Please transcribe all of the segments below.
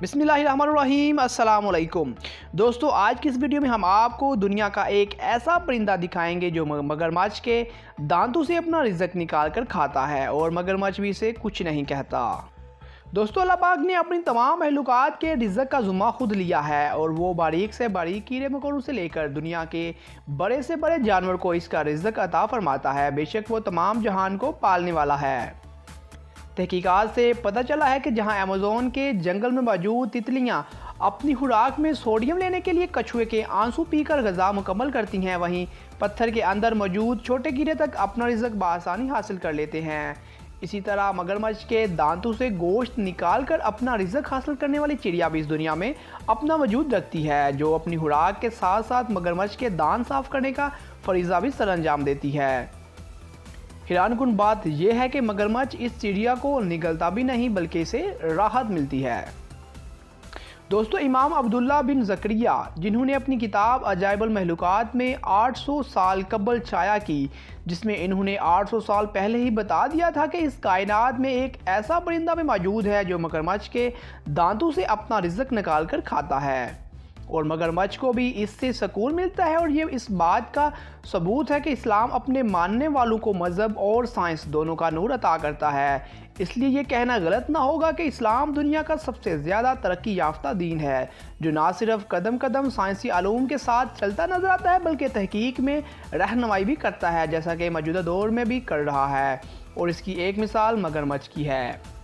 बिस्मिल्लाहिर्रहमानिर्रहीम, अस्सलाम वालेकुम। दोस्तों, आज की इस वीडियो में हम आपको दुनिया का एक ऐसा परिंदा दिखाएंगे जो मगरमच्छ के दांतों से अपना रिज़्क निकाल कर खाता है और मगरमच्छ भी इसे कुछ नहीं कहता। दोस्तों, अल्लाह पाक ने अपनी तमाम महलूकात के रिज़्क का ज़ुम्मा खुद लिया है और वो बारीक से बारीक कीड़े मकोड़ों से लेकर दुनिया के बड़े से बड़े जानवर को इसका रिज़्क अता फरमाता है। बेशक वो तमाम जहान को पालने वाला है। तहकीकात से पता चला है कि जहां अमेज़न के जंगल में मौजूद तितलियां अपनी खुराक में सोडियम लेने के लिए कछुए के आंसू पीकर ग़िज़ा मुकम्मल करती हैं, वहीं पत्थर के अंदर मौजूद छोटे कीड़े तक अपना रिज़्क बआसानी हासिल कर लेते हैं। इसी तरह मगरमच्छ के दांतों से गोश्त निकाल कर अपना रिज़्क हासिल करने वाली चिड़िया भी इस दुनिया में अपना वजूद रखती है, जो अपनी खुराक के साथ साथ मगरमच्छ के दांत साफ़ करने का फरीज़ा भी सरअंजाम देती है। हैरानकुन बात यह है कि मगरमच्छ इस चिड़िया को निगलता भी नहीं बल्कि इसे राहत मिलती है। दोस्तों, इमाम अब्दुल्ला बिन ज़करिया, जिन्होंने अपनी किताब अजाइबुल महलूकात में 800 साल कबल छाया की, जिसमें इन्होंने 800 साल पहले ही बता दिया था कि इस कायनात में एक ऐसा परिंदा भी मौजूद है जो मगरमच्छ के दांतों से अपना रिज़्क निकाल कर खाता है और मगरमच्छ को भी इससे सुकून मिलता है। और ये इस बात का सबूत है कि इस्लाम अपने मानने वालों को मज़हब और साइंस दोनों का नूर अता करता है। इसलिए ये कहना गलत ना होगा कि इस्लाम दुनिया का सबसे ज़्यादा तरक्की याफ्ता दीन है, जो ना सिर्फ कदम कदम साइंसी आलूम के साथ चलता नज़र आता है बल्कि तहकीक में रहनुमाई भी करता है, जैसा कि मौजूदा दौर में भी कर रहा है। और इसकी एक मिसाल मगरमच्छ की है।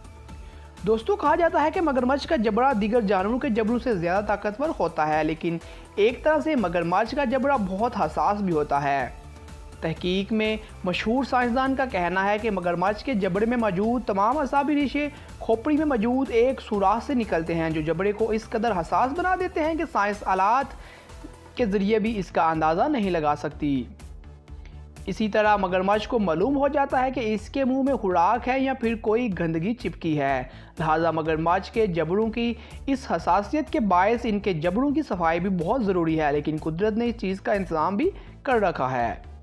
दोस्तों, कहा जाता है कि मगरमच्छ का जबड़ा दीगर जानवरों के जबड़ों से ज़्यादा ताकतवर होता है, लेकिन एक तरह से मगरमच्छ का जबड़ा बहुत हसास भी होता है। तहकीक में मशहूर साइंसदान का कहना है कि मगरमच्छ के जबड़े में मौजूद तमाम असाबी रेशे खोपड़ी में मौजूद एक सुराख से निकलते हैं, जो जबड़े को इस कदर हसास बना देते हैं कि साइंस आलात के ज़रिए भी इसका अंदाज़ा नहीं लगा सकती। इसी तरह मगरमच्छ को मालूम हो जाता है कि इसके मुंह में खुराक है या फिर कोई गंदगी चिपकी है, लिहाजा मगरमच्छ के जबड़ों की इस हसासियत के बायस इनके जबड़ों की सफाई भी बहुत ज़रूरी है, लेकिन कुदरत ने इस चीज़ का इंतज़ाम भी कर रखा है।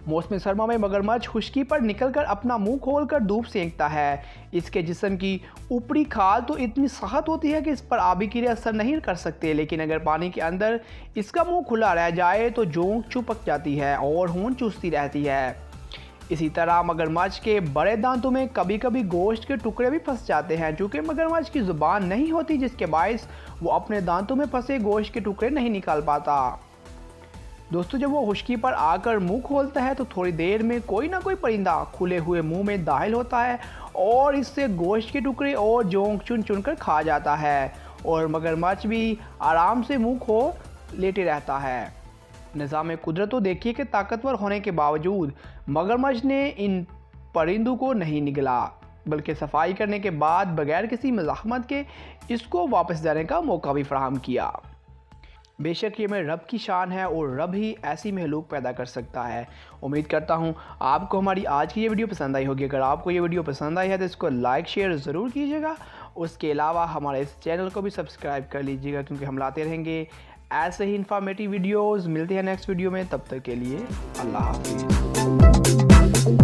मौसम सरमा में मगरमच्छ खुश्की पर निकलकर अपना मुंह खोलकर धूप सेंकता है। इसके जिस्म की ऊपरी खाल तो इतनी सख्त होती है कि इस पर आबी कीड़े असर नहीं कर सकते, लेकिन अगर पानी के अंदर इसका मुंह खुला रह जाए तो जोंक चिपक जाती है और होंठ चूसती रहती है। इसी तरह मगरमच्छ के बड़े दांतों में कभी कभी गोश्त के टुकड़े भी फंस जाते हैं, चूँकि मगरमच्छ की ज़ुबान नहीं होती, जिसके बायस वो अपने दांतों में फंसे गोश्त के टुकड़े नहीं निकाल पाता। दोस्तों, जब वो खुश्की पर आकर मुंह खोलता है तो थोड़ी देर में कोई ना कोई परिंदा खुले हुए मुंह में दाखिल होता है और इससे गोश्त के टुकड़े और जोंक चुन चुन कर खा जाता है और मगरमच्छ भी आराम से मुंह खोल लेटे रहता है। निज़ाम कुदरत तो देखिए कि ताकतवर होने के बावजूद मगरमच्छ ने इन परिंदों को नहीं निगला, बल्कि सफाई करने के बाद बगैर किसी मज़ाहमत के इसको वापस जाने का मौका भी फराहम किया। बेशक ये मेरे रब की शान है और रब ही ऐसी महलूक पैदा कर सकता है। उम्मीद करता हूँ आपको हमारी आज की ये वीडियो पसंद आई होगी। अगर आपको ये वीडियो पसंद आई है तो इसको लाइक शेयर ज़रूर कीजिएगा। उसके अलावा हमारे इस चैनल को भी सब्सक्राइब कर लीजिएगा, क्योंकि हम लाते रहेंगे ऐसे ही इंफॉर्मेटिव वीडियोज़। मिलते हैं नेक्स्ट वीडियो में, तब तक के लिए अल्लाह हाफिज़।